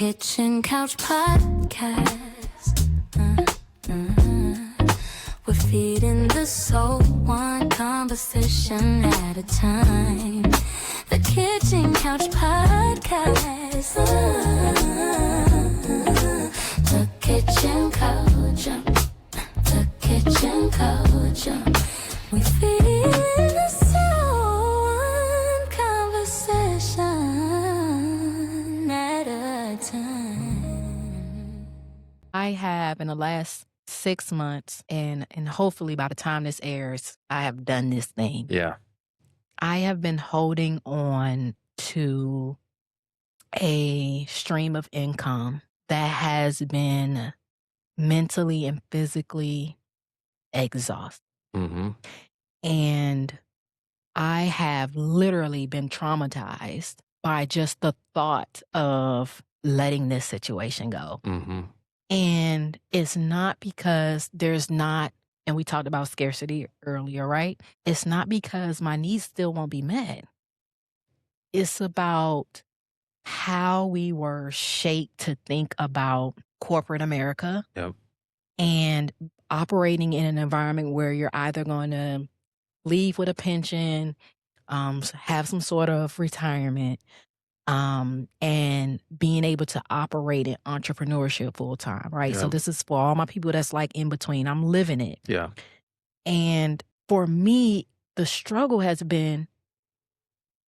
Kitchen Couch Podcast. We're feeding the soul one conversation at a time. The Kitchen Couch Podcast. The Kitchen Couch. The Kitchen Couch. We feeding the soul one conversation at a time. I have in the last 6 months, and hopefully by the time this airs, I have done this thing. Yeah. I have been holding on to a stream of income that has been mentally and physically exhausting. Mm-hmm. And I have literally been traumatized by just the thought of letting this situation go. Mm-hmm. And it's not because there's not, and we talked about scarcity earlier, right? It's not because my needs still won't be met. It's about how we were shaped to think about corporate America. Yep. And operating in an environment where you're either going to leave with a pension, have some sort of retirement, and being able to operate in entrepreneurship full time, right? Yeah. So this is for all my people that's like in between. I'm living it. Yeah. And for me, the struggle has been,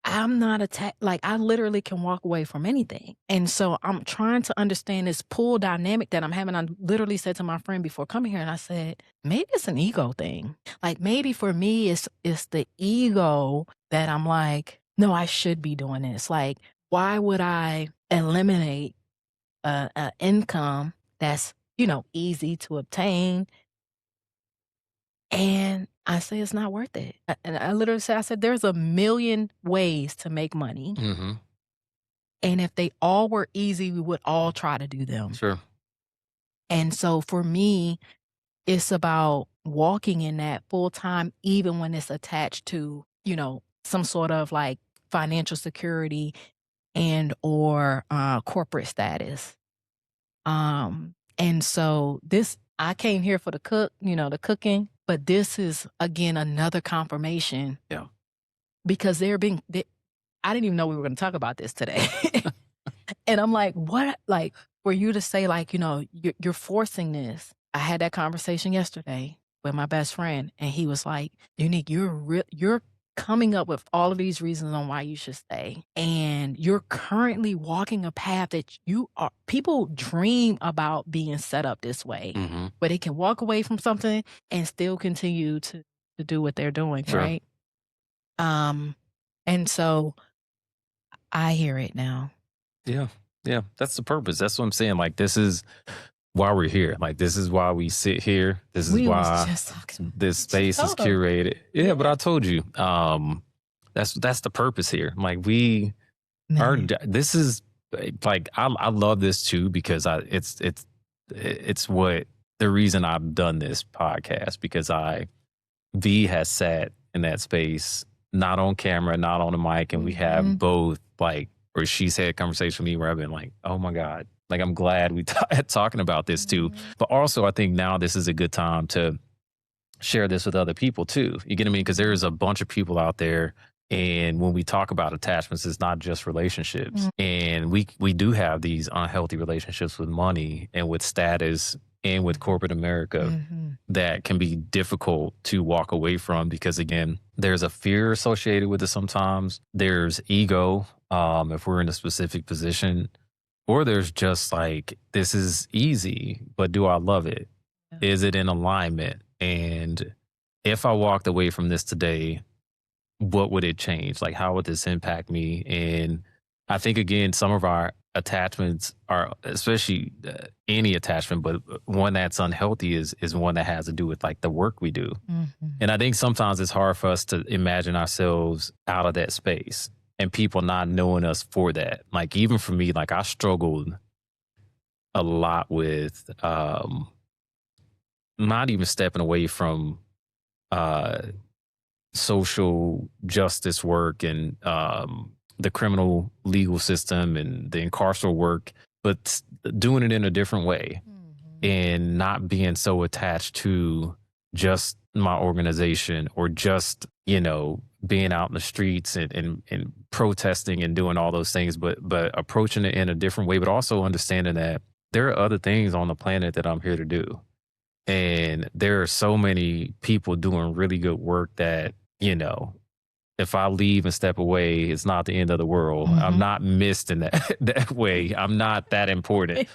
I'm not like I literally can walk away from anything. And so I'm trying to understand this pull dynamic that I'm having. I literally said to my friend before coming here, and I said, maybe it's an ego thing. Like maybe for me, it's the ego that I'm like, no, I should be doing this. Like, why would I eliminate an income that's, easy to obtain? And I say it's not worth it. And I literally said, there's a million ways to make money. Mm-hmm. And if they all were easy, we would all try to do them. Sure. And so for me, it's about walking in that full time, even when it's attached to, some sort of like financial security and or corporate status. And so I came here for the cooking, but this is again another confirmation. Yeah. Because I didn't even know we were going to talk about this today. And I'm like, what? Like for you to say like, you're forcing this. I had that conversation yesterday with my best friend, and he was like, Unique, you're coming up with all of these reasons on why you should stay. And you're currently walking a path that people dream about being set up this way, Mm-hmm. where they can walk away from something and still continue to do what they're doing, Sure. right? And so I hear it now. Yeah. Yeah. That's the purpose. That's what I'm saying. Like, this is why we're here. Like, this is why we sit here. This is why this space is curated. Yeah, but I told you, that's the purpose here. Like this is like, I love this too, because it's what the reason I've done this podcast, because V has sat in that space, not on camera, not on the mic. And we have both or she's had conversation with me where I've been like, oh my God, like, I'm glad we talking about this too. But also I think now this is a good time to share this with other people too. You get what I mean? Because there's a bunch of people out there. And when we talk about attachments, it's not just relationships. And we do have these unhealthy relationships with money and with status and with corporate America that can be difficult to walk away from, because again, there's a fear associated with it sometimes. There's ego if we're in a specific position, or there's just like, this is easy, but do I love it? Yeah. Is it in alignment? And if I walked away from this today, what would it change? Like, how would this impact me? And I think, again, some of our attachments are, especially any attachment, but one that's unhealthy is one that has to do with like the work we do. And I think sometimes it's hard for us to imagine ourselves out of that space and people not knowing us for that. Like, even for me, like, I struggled a lot with not even stepping away from social justice work and the criminal legal system and the incarceral work but doing it in a different way and not being so attached to just my organization or just, being out in the streets and protesting and doing all those things, but approaching it in a different way, but also understanding that there are other things on the planet that I'm here to do. And there are so many people doing really good work that, if I leave and step away, it's not the end of the world. I'm not missed in that way. I'm not that important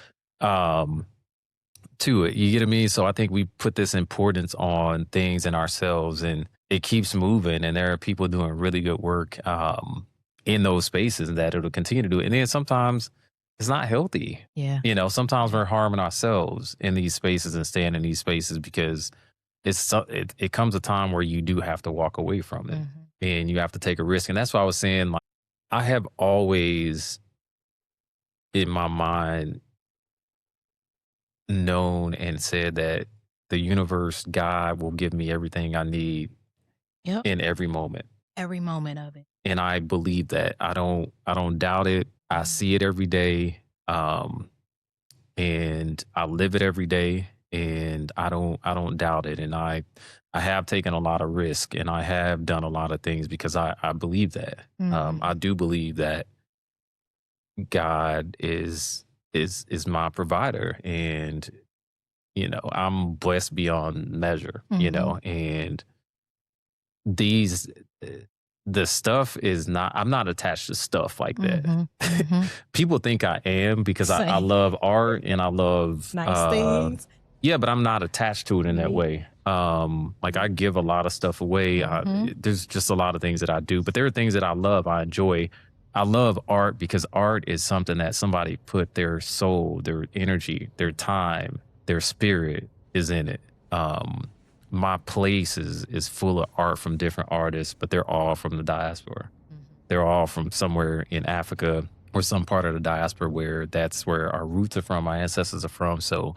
to it. You get what I mean? So I think we put this importance on things in ourselves, and it keeps moving. And there are people doing really good work in those spaces that it'll continue to do. And then sometimes it's not healthy. Yeah. Sometimes we're harming ourselves in these spaces and staying in these spaces because it comes a time where you do have to walk away from it and you have to take a risk. And that's why I was saying, like, I have always in my mind known and said that the universe, God, will give me everything I need in every moment. Every moment of it. And I believe that. I don't doubt it. I see it every day. And I live it every day, and I don't doubt it. And I have taken a lot of risk, and I have done a lot of things because I believe that. I do believe that God is my provider, and I'm blessed beyond measure. And the stuff is not, I'm not attached to stuff like that. People think I am because I love art and I love nice things. Yeah, but I'm not attached to it in that way. Like, I give a lot of stuff away. There's just a lot of things that I do, but there are things that I love, I enjoy. I love art because art is something that somebody put their soul, their energy, their time, their spirit is in it. My place is full of art from different artists, but they're all from the diaspora. They're all from somewhere in Africa or some part of the diaspora where that's where our roots are from, my ancestors are from. So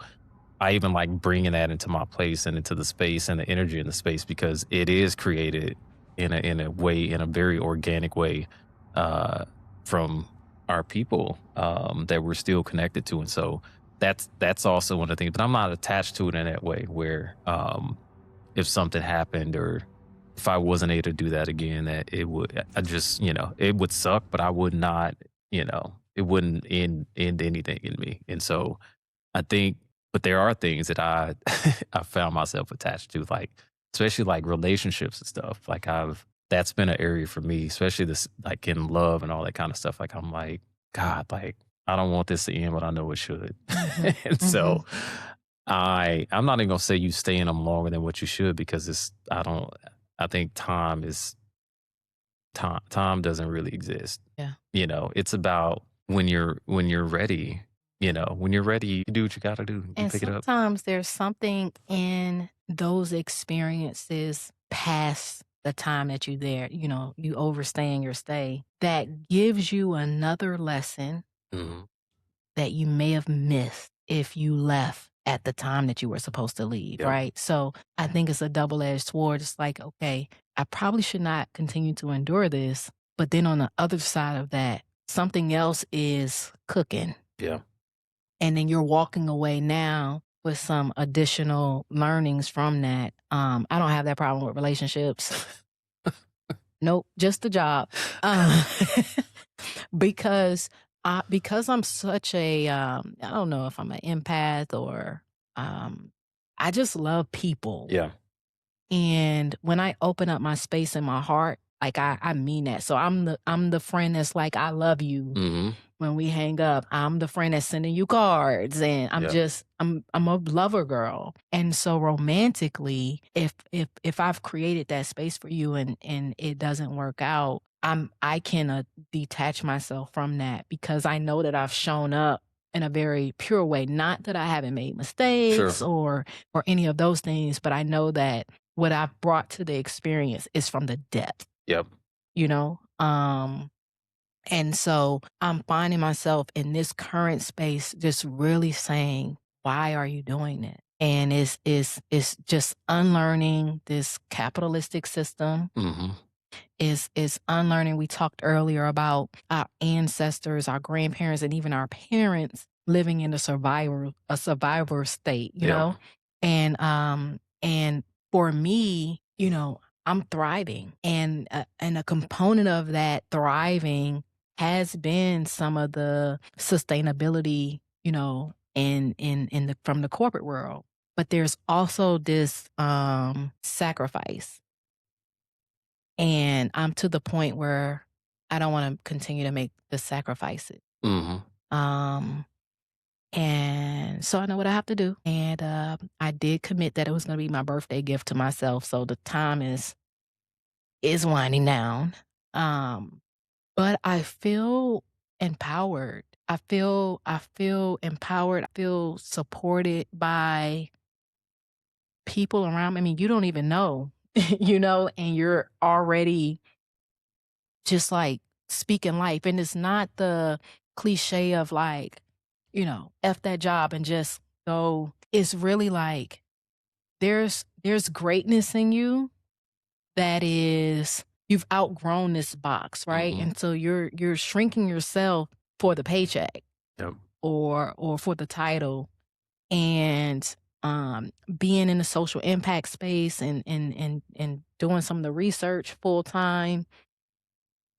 I even like bringing that into my place and into the space and the energy in the space because it is created in a way, in a very organic way from our people that we're still connected to. And so that's also one of the things, but I'm not attached to it in that way where if something happened or if I wasn't able to do that again, that it would, it would suck, but I would not, it wouldn't end anything in me. And so I think, but there are things that I found myself attached to, like, especially like relationships and stuff. Like that's been an area for me, especially this, like in love and all that kind of stuff. Like, I'm like, God, like, I don't want this to end, but I know it should. And so I'm not even gonna say you stay in them longer than what you should because I think time doesn't really exist. Yeah. It's about when you're ready, when you're ready, you do what you gotta do. You And pick it up. sometimes there's something in those experiences past the time that you're there, you overstaying your stay, that gives you another lesson that you may have missed if you left at the time that you were supposed to leave, right? So I think it's a double-edged sword. It's like, okay, I probably should not continue to endure this, but then on the other side of that, something else is cooking. Yeah. And then you're walking away now with some additional learnings from that. I don't have that problem with relationships. Nope, just the job. Because I'm such a, I don't know if I'm an empath or, I just love people. Yeah. And when I open up my space in my heart, like I mean that. So I'm the friend that's like, I love you. When we hang up, I'm the friend that's sending you cards, and I'm a lover girl. And so romantically, if I've created that space for you and it doesn't work out, I can detach myself from that because I know that I've shown up in a very pure way. Not that I haven't made mistakes or any of those things, but I know that what I've brought to the experience is from the depth. Yep. And so I'm finding myself in this current space just really saying, why are you doing it? And it's just unlearning this capitalistic system. Is unlearning. We talked earlier about our ancestors, our grandparents, and even our parents living in a survivor state, you know? And for me, I'm thriving. And a component of that thriving has been some of the sustainability, from the corporate world. But there's also this sacrifice. And I'm to the point where I don't want to continue to make the sacrifices. Um, and so I know what I have to do. And I did commit that it was going to be my birthday gift to myself. So the time is winding down. But I feel empowered. I feel empowered. I feel supported by people around me. I mean, you don't even know, and you're already just like speaking life. And it's not the cliche of like, F that job and just go. It's really like there's greatness in you that is, you've outgrown this box, right? And so you're shrinking yourself for the paycheck. Yep. Or for the title. And being in the social impact space and doing some of the research full time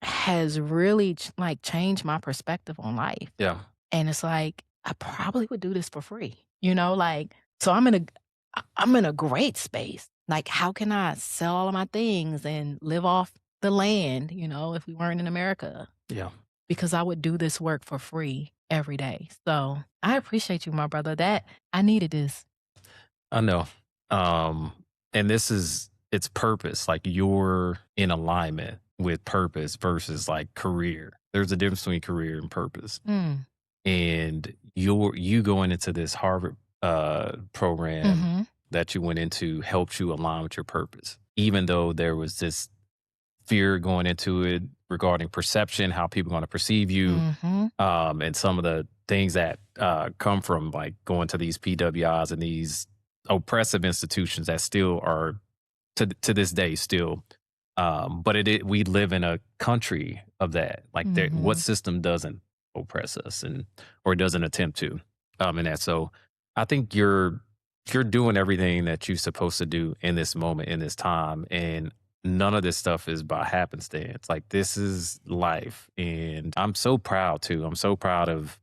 has really changed my perspective on life. Yeah. And it's like, I probably would do this for free, so I'm in a great space. Like, how can I sell all of my things and live off the land, if we weren't in America? Yeah. Because I would do this work for free every day. So I appreciate you, my brother. That I needed this. I know. And it's purpose. Like, you're in alignment with purpose versus like career. There's a difference between career and purpose. And you going into this Harvard program that you went into helped you align with your purpose, even though there was this fear going into it regarding perception, how people are going to perceive you, and some of the things that come from like going to these PWIs and these oppressive institutions that still are to this day still. But we live in a country of that. Like, what system doesn't oppress us or doesn't attempt to? And that. So I think you're doing everything that you're supposed to do in this moment, in this time, and none of this stuff is by happenstance. Like, this is life, and I'm so proud too. I'm so proud of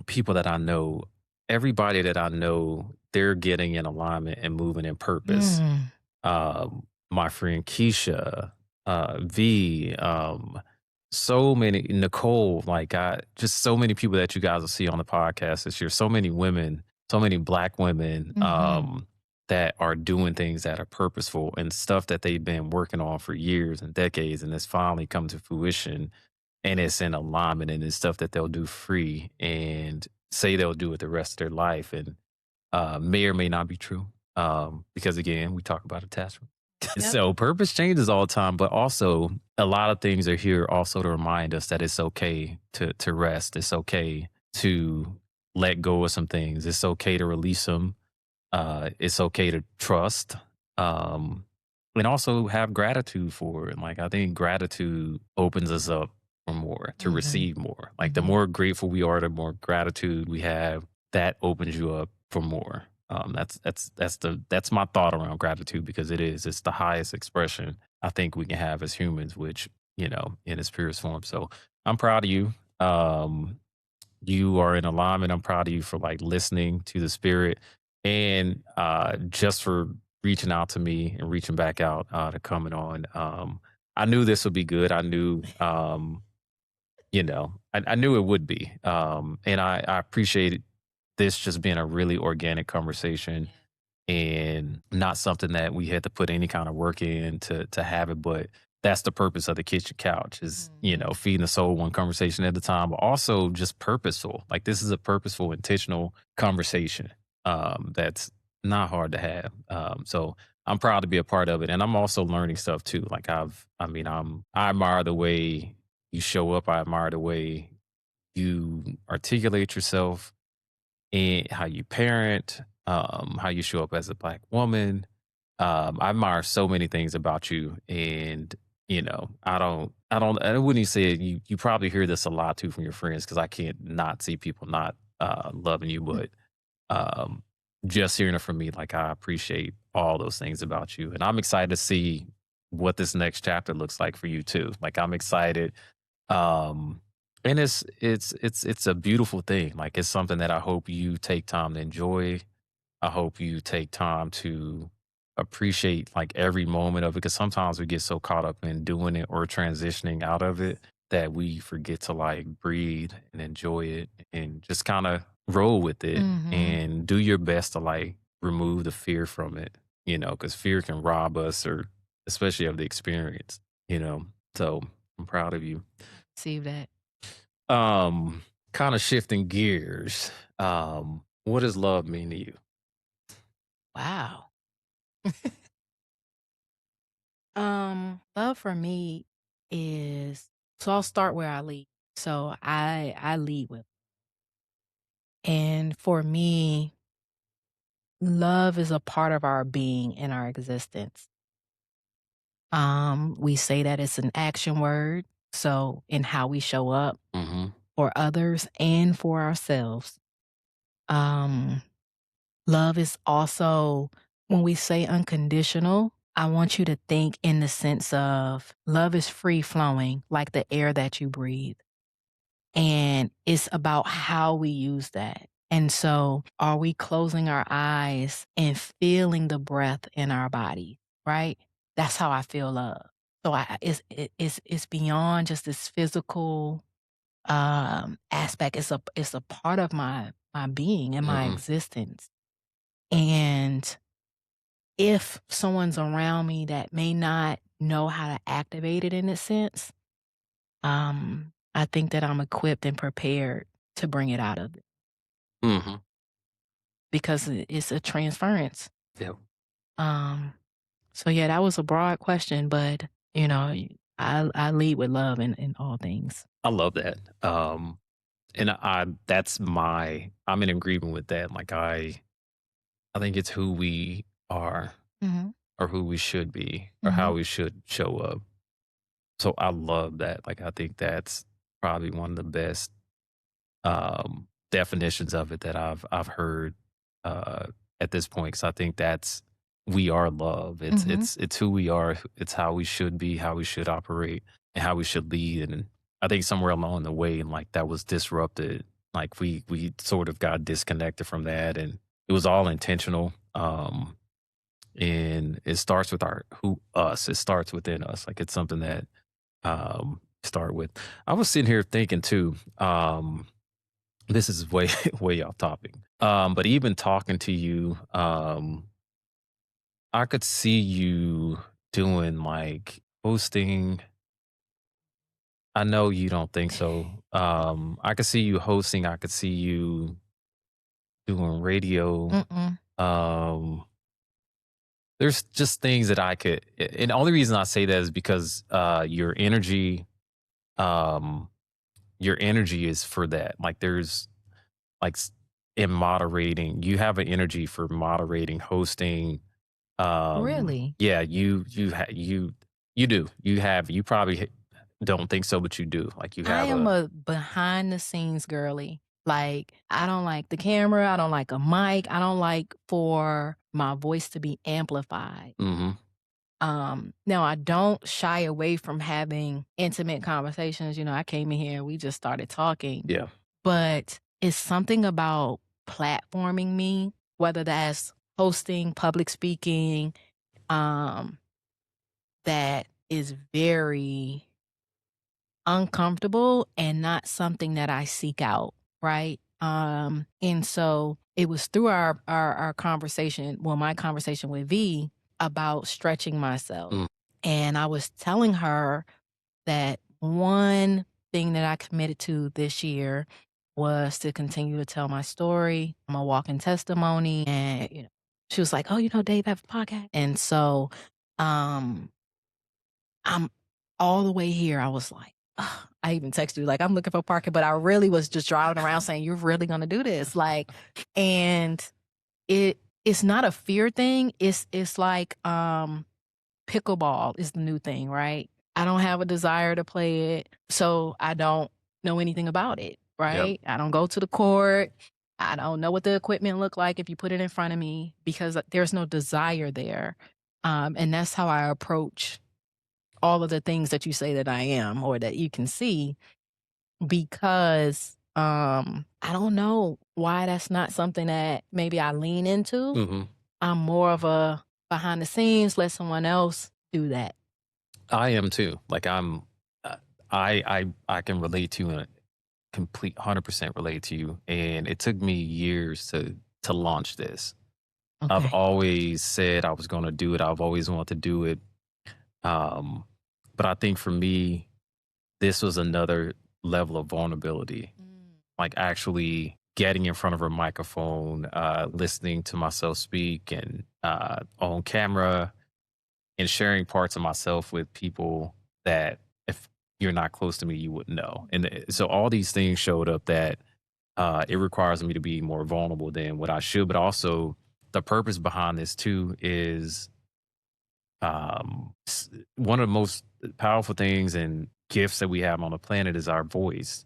people that I know. Everybody that I know, they're getting in alignment and moving in purpose. My friend Keisha, V, so many, Nicole, just so many people that you guys will see on the podcast this year. So many women, so many Black women that are doing things that are purposeful and stuff that they've been working on for years and decades, and it's finally come to fruition, and it's in alignment, and it's stuff that they'll do free and say they'll do it the rest of their life, and may or may not be true, because again, we talk about attachment. So purpose changes all the time, but also a lot of things are here also to remind us that it's okay to rest. It's okay to let go of some things. It's okay to release them. It's okay to trust, and also have gratitude for it. Like, I think gratitude opens us up for more, to receive more. Like, the more grateful we are, the more gratitude we have, that opens you up for more. That's my thought around gratitude, because it's the highest expression I think we can have as humans, which, in its purest form. So I'm proud of you. You are in alignment. I'm proud of you for like listening to the spirit, and just for reaching out to me and reaching back out to coming on. I knew this would be good. I knew, I knew it would be. And I appreciate this just being a really organic conversation, and not something that we had to put any kind of work in to have it. But that's the purpose of the kitchen couch, is, feeding the soul one conversation at a time, but also just purposeful. Like, this is a purposeful, intentional conversation that's not hard to have. So I'm proud to be a part of it. And I'm also learning stuff too. Like, I admire the way you show up. I admire the way you articulate yourself, and how you parent, how you show up as a Black woman. I admire so many things about you, and I wouldn't even say it. You probably hear this a lot too from your friends, because I can't not see people not loving you, but um, just hearing it from me, like I appreciate all those things about you, and I'm excited to see what this next chapter looks like for you too. Like I'm excited, um, and it's a beautiful thing. Like it's something that I hope you take time to enjoy. I hope you take time to appreciate like every moment of it because sometimes we get so caught up in doing it or transitioning out of it that we forget to like breathe and enjoy it and just kind of roll with it and do your best to like remove the fear from it, because fear can rob us or especially of the experience, you know. So I'm proud of you. See that. Um, Kind of shifting gears. What does love mean to you? Wow. Love for me is, so I'll start where I lead. So I lead with, and for me, love is a part of our being and our existence. We say that it's an action word. So in how we show up for others and for ourselves. Love is also, when we say unconditional, I want you to think in the sense of love is free flowing, like the air that you breathe. And it's about how we use that. And so, are we closing our eyes and feeling the breath in our body, right? That's how I feel love. So it's beyond just this physical aspect. It's a part of my being and my existence. And if someone's around me that may not know how to activate it in a sense, I think that I'm equipped and prepared to bring it out of it because it's a transference. Yep. So yeah, that was a broad question, but I lead with love in all things. I love that. And I'm in agreement with that. Like I think it's who we are or who we should be or how we should show up. So I love that. Like I think that's probably one of the best definitions of it that I've heard at this point. Because I think we are love. It's who we are. It's how we should be, how we should operate, and how we should lead. And I think somewhere along the way, like that was disrupted. Like we sort of got disconnected from that, and it was all intentional. And it starts with us. It starts within us. Like it's something that start with. I was sitting here thinking too. This is way way off topic. But even talking to you, I could see you doing like hosting. I know you don't think so. I could see you hosting. I could see you doing radio. There's just things that I could, and the only reason I say that is because your energy is for that. Like there's like in moderating, you have an energy for moderating, hosting. Really? Yeah, you do. You probably don't think so, but you do. Like you I have am a behind the scenes girly. Like, I don't like the camera. I don't like a mic. I don't like for my voice to be amplified. Now I don't shy away from having intimate conversations. I came in here, we just started talking. Yeah. But it's something about platforming me, whether that's hosting, public speaking, that is very uncomfortable and not something that I seek out, right? And so it was through our conversation, well, my conversation with V about stretching myself. And I was telling her that one thing that I committed to this year was to continue to tell my story. I'm a walking testimony. And, she was like, oh, Dave have a podcast. And so I'm all the way here. I was like, ugh. I even texted you, like, I'm looking for parking, but I really was just driving around saying, you're really going to do this. Like, and it's not a fear thing. It's like, pickleball is the new thing, right? I don't have a desire to play it, so I don't know anything about it, right? Yep. I don't go to the court. I don't know what the equipment look like if you put it in front of me because there's no desire there. And that's how I approach all of the things that you say that I am or that you can see because I don't know why that's not something that maybe I lean into. Mm-hmm. I'm more of a behind the scenes, let someone else do that. I am too. Like I can relate to you in a complete 100% relate to you. And it took me years to launch this. I've Okay. always said I was going to do it. I've always wanted to do it. But I think for me, this was another level of vulnerability. Like actually getting in front of a microphone, listening to myself speak and on camera and sharing parts of myself with people that if you're not close to me, you wouldn't know. And so all these things showed up that it requires me to be more vulnerable than what I should. But also the purpose behind this too is one of the most powerful things and gifts that we have on the planet is our voice.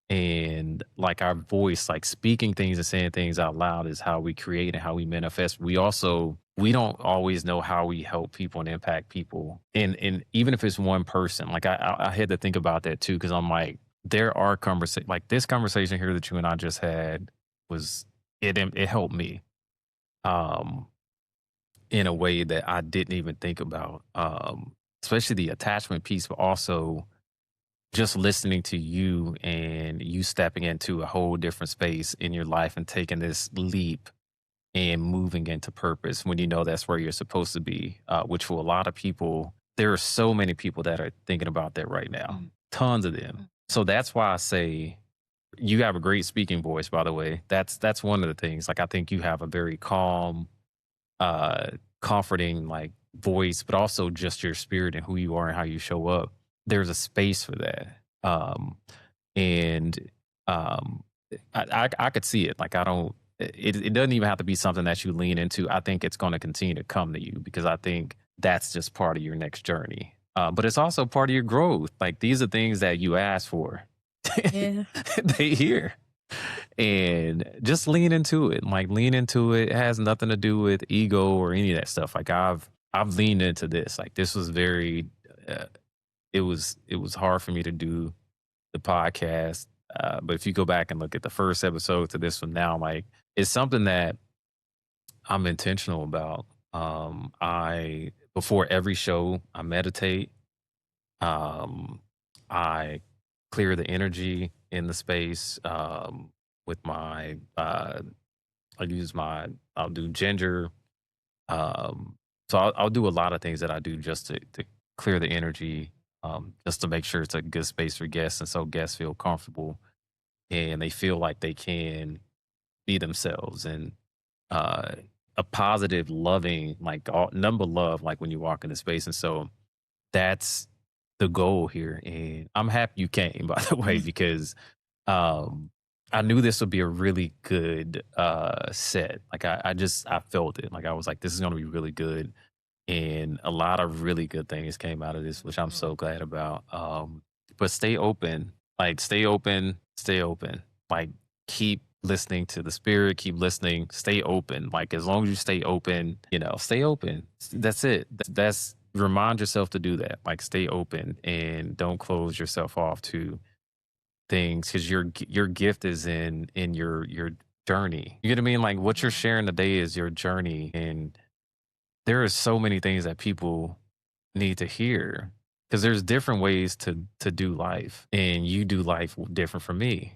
And like our voice, like speaking things and saying things out loud is how we create and how we manifest. We don't always know how we help people and impact people. And even if it's one person, like I had to think about that too, because I'm like, there are conversations like this conversation here that you and I just had it helped me in a way that I didn't even think about. Especially the attachment piece, but also just listening to you and you stepping into a whole different space in your life and taking this leap and moving into purpose when you know that's where you're supposed to be, which for a lot of people, there are so many people that are thinking about that right now, tons of them. So that's why I say you have a great speaking voice, by the way. That's one of the things. Like I think you have a very calm, comforting like voice, but also just your spirit and who you are and how you show up. There's a space for that. And I could see it. Like I don't it doesn't even have to be something that you lean into. I think it's going to continue to come to you because I think that's just part of your next journey. But it's also part of your growth. Like these are things that you ask for. Yeah. They here. And just lean into it. Like lean into it. It has nothing to do with ego or any of that stuff. Like I've leaned into this. Like this was very it was hard for me to do the podcast. But if you go back and look at the first episode to this one now, like it's something that I'm intentional about. I before every show, I meditate. I clear the energy in the space with my. I'll do ginger. So I'll do a lot of things that I do just to clear the energy, just to make sure it's a good space for guests, and so guests feel comfortable and they feel like they can be themselves and a positive, loving, like number love, like when you walk into space. And so that's the goal here. And I'm happy you came, by the way, because I knew this would be a really good set. Like I felt it. Like I was like, this is going to be really good. And a lot of really good things came out of this, which I'm so glad about. But stay open, like stay open, stay open. Like keep listening to the spirit, keep listening, stay open. Like as long as you stay open, stay open. That's it. That's remind yourself to do that. Like stay open and don't close yourself off to things because your gift is in your journey. You get what I mean? Like what you're sharing today is your journey, and there are so many things that people need to hear because there's different ways to do life, and you do life different from me.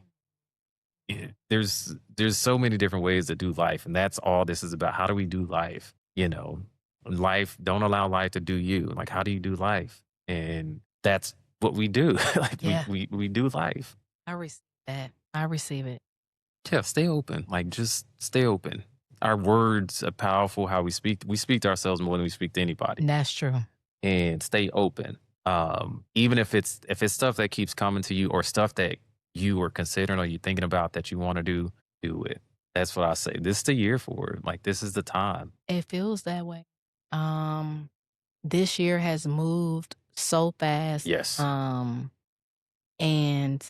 There's so many different ways to do life, and that's all this is about. How do we do life? Life, don't allow life to do you. Like how do you do life? And that's what we do. Like Yeah. we do life. I receive that. I receive it. Yeah, stay open. Like just stay open. Our words are powerful. How we speak to ourselves more than we speak to anybody. That's true. And stay open. Even if it's stuff that keeps coming to you or stuff that you are considering or you're thinking about that you want to do it. That's what I say. This is the year for it. Like this is the time. It feels that way. This year has moved so fast. Yes. And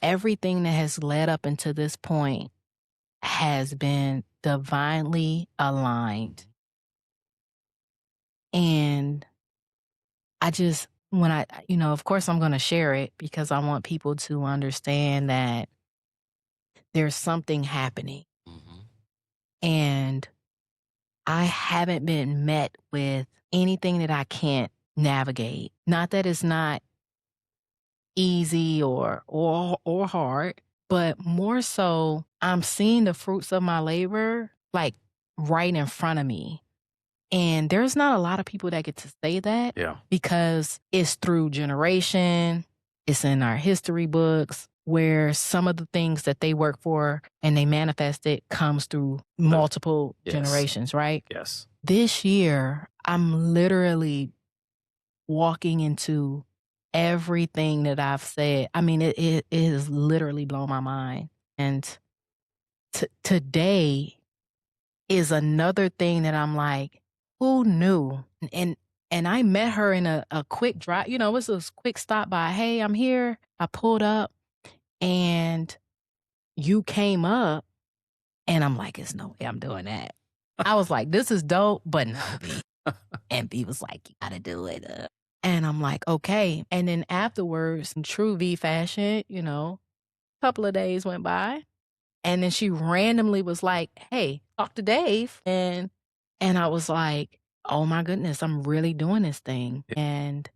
everything that has led up into this point has been divinely aligned. And I just, when of course I'm going to share it because I want people to understand that there's something happening. Mm-hmm. And I haven't been met with anything that I can't navigate. Not that it's not easy or hard, but more so I'm seeing the fruits of my labor like right in front of me. And there's not a lot of people that get to say that because it's through generation, it's in our history books where some of the things that they work for and they manifest it comes through multiple generations, right? Yes. This year, I'm literally walking into everything that I've said. I mean, it has literally blown my mind. And today is another thing that I'm like, who knew? And I met her in a quick drive. It was a quick stop by. Hey, I'm here. I pulled up and you came up and I'm like, there's no way I'm doing that. I was like, this is dope, but no, B. And B was like, you gotta do it. And I'm like, okay. And then afterwards, in true V fashion, a couple of days went by. And then she randomly was like, hey, talk to Dave. And I was like, oh my goodness, I'm really doing this thing. And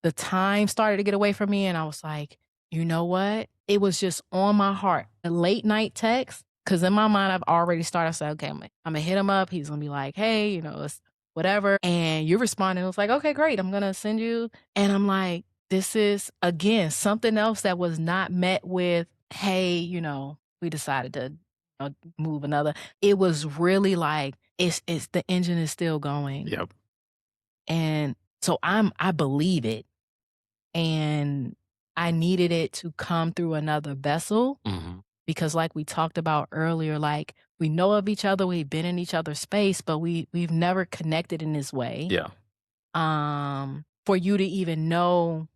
the time started to get away from me. And I was like, you know what? It was just on my heart. A late night text. Because in my mind, I've already started. I said, okay, I'm going to hit him up. He's going to be like, hey, it's whatever. And you responded. It was like, okay, great. I'm going to send you. And I'm like, this is, again, something else that was not met with, hey, we decided to move another. It was really like, it's the engine is still going. Yep. And so I believe it. And I needed it to come through another vessel. Mm-hmm. Because like we talked about earlier, like we know of each other, we've been in each other's space, but we've never connected in this way. Yeah. For you to even know,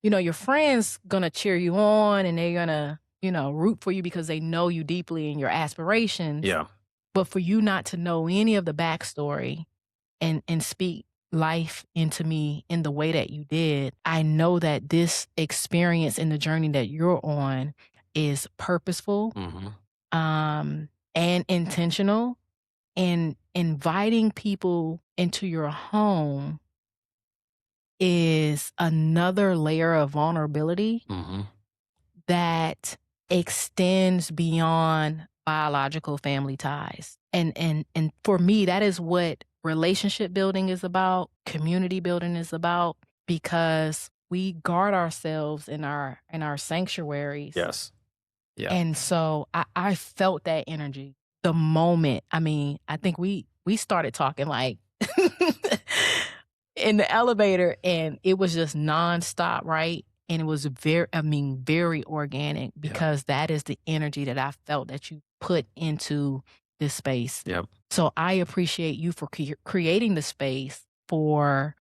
your friends gonna cheer you on and they're gonna, root for you because they know you deeply in your aspirations. Yeah. But for you not to know any of the backstory and speak life into me in the way that you did, I know that this experience in the journey that you're on is purposeful, and intentional, and inviting people into your home is another layer of vulnerability that extends beyond biological family ties. And for me, that is what relationship building is about, community building is about, because we guard ourselves in our sanctuaries. Yes. Yeah. And so I felt that energy the moment. I mean, I think we started talking like in the elevator and it was just nonstop, right? And it was very organic because that is the energy that I felt that you put into this space. Yep. So I appreciate you for creating the space for,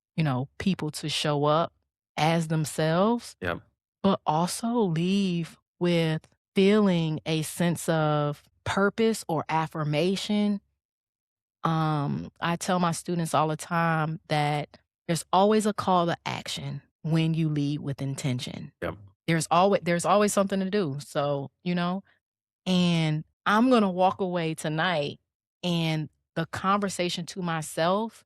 people to show up as themselves, but also leave with feeling a sense of purpose or affirmation. I tell my students all the time that there's always a call to action when you lead with intention. Yep. There's always something to do. So, and I'm going to walk away tonight and the conversation to myself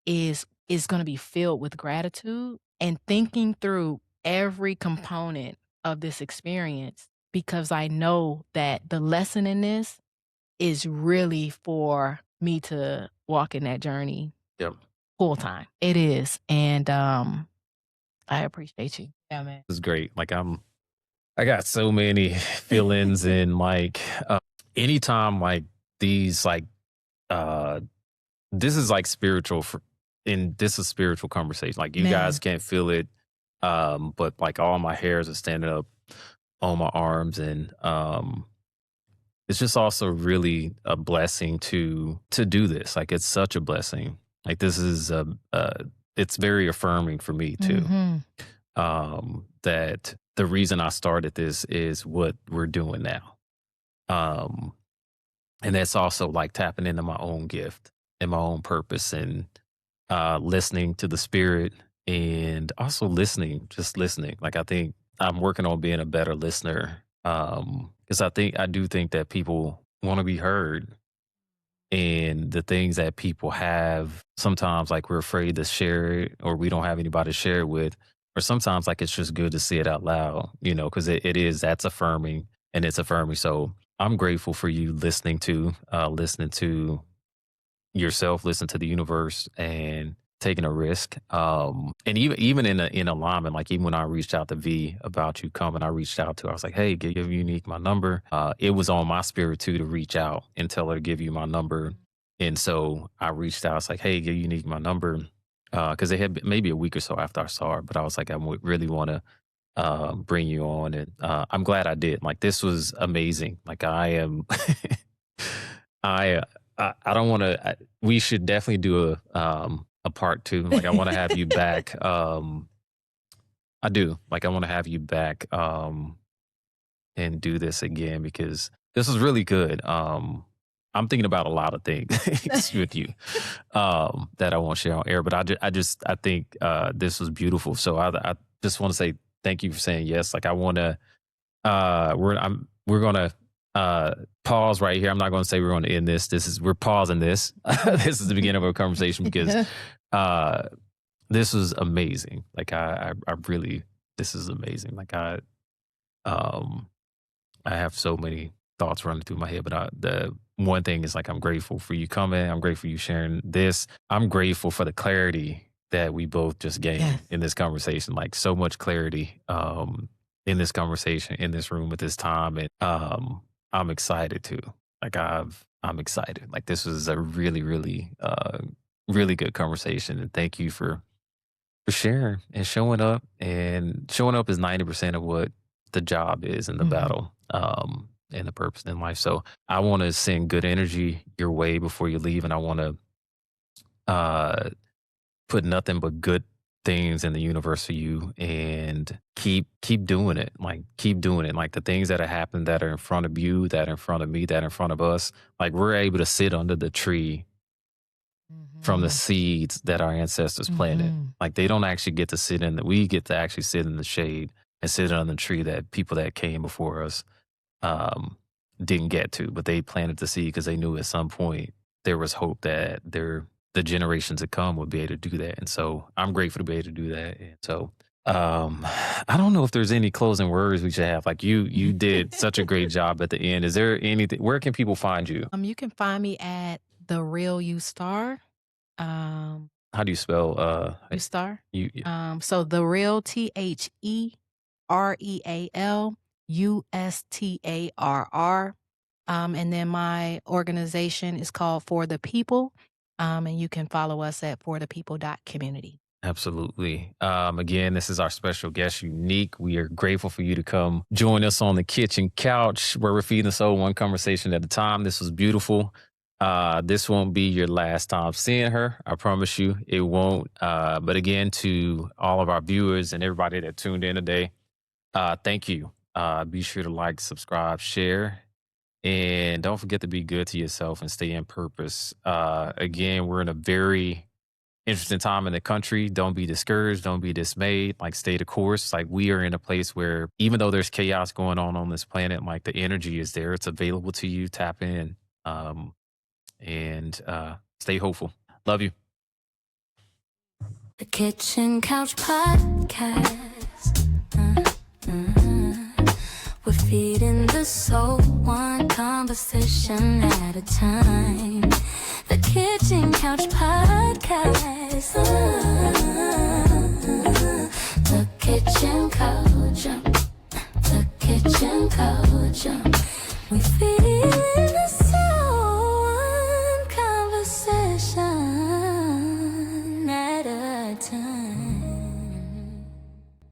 is going to be filled with gratitude and thinking through every component of this experience, because I know that the lesson in this is really for me to walk in that journey full time. It is. And I appreciate you. Yeah, man. It's great. Like I got so many feelings and like anytime like these like this is like spiritual and this is spiritual conversation. Like you guys can't feel it. But like all my hairs are standing up on my arms, and it's just also really a blessing to do this. Like it's such a blessing. Like this is it's very affirming for me too. That the reason I started this is what we're doing now. And that's also like tapping into my own gift and my own purpose, and listening to the spirit, and also just listening. Like, I think I'm working on being a better listener. Because I do think that people want to be heard, and the things that people have, sometimes like we're afraid to share it, or we don't have anybody to share it with, or sometimes like it's just good to say it out loud, because that's affirming, and it's affirming. So I'm grateful for you listening to yourself, listen to the universe, and taking a risk. And even in alignment, like even when I reached out to V about you coming, I reached out to her. I was like, hey, give Unique my number. It was on my spirit too to reach out and tell her to give you my number. And so I reached out. I was like, hey, give Unique my number. Because it had been maybe a week or so after I saw her, but I was like, I would really want to bring you on. And I'm glad I did. Like, this was amazing. Like, I am, I don't want to, we should definitely do a part 2. Like, I want to have you back. I do. Like, I want to have you back and do this again, because this was really good. I'm thinking about a lot of things with you that I won't share on air, but I think this was beautiful. So I just want to say thank you for saying yes. Like, I want to, we're going to pause right here. I'm not going to say we're going to end this. We're pausing this. This is the beginning of our conversation, because this was amazing. Like, I really, this is amazing. Like, I have so many thoughts running through my head, but the one thing is, like, I'm grateful for you coming. I'm grateful for you sharing this. I'm grateful for the clarity that we both just gained in this conversation. Like, so much clarity in this conversation, in this room at this time. And I'm excited too. Like, I'm excited. Like, this was a really, really, really good conversation. And thank you for sharing and showing up. And showing up is 90% of what the job is in the battle. And the purpose in life. So I want to send good energy your way before you leave, and I want to put nothing but good things in the universe for you, and keep doing it. Like, keep doing it. Like, the things that have happened that are in front of you, that are in front of me, that are in front of us. Like, we're able to sit under the tree from the seeds that our ancestors planted. Like, they don't actually get to sit we get to actually sit in the shade and sit under the tree that people that came before us didn't get to, but they planted the seed because they knew at some point there was hope that the generations to come would be able to do that. And so I'm grateful to be able to do that. And so I don't know if there's any closing words we should have. Like, you did such a great job at the end. Is there anything, where can people find you? You can find me at The Real You Starr. How do you spell You Starr? So The Real, TheReal USTARR. And then my organization is called For the People. And you can follow us at forthepeople.community. Absolutely. Again, this is our special guest, Unique. We are grateful for you to come join us on the kitchen couch, where we're feeding the soul one conversation at a time. This was beautiful. This won't be your last time seeing her. I promise you it won't. But again, to all of our viewers and everybody that tuned in today, thank you. Be sure to like, subscribe, share, and don't forget to be good to yourself and stay in purpose. Again, we're in a very interesting time in the country. Don't be discouraged. Don't be dismayed. Like, stay the course. Like, we are in a place where, even though there's chaos going on this planet, like, the energy is there. It's available to you. Tap in, and stay hopeful. Love you. The Kitchen Couch Podcast. We're feeding the soul one conversation at a time. The Kitchen Couch Podcast. The Kitchen Couch. The Kitchen Couch.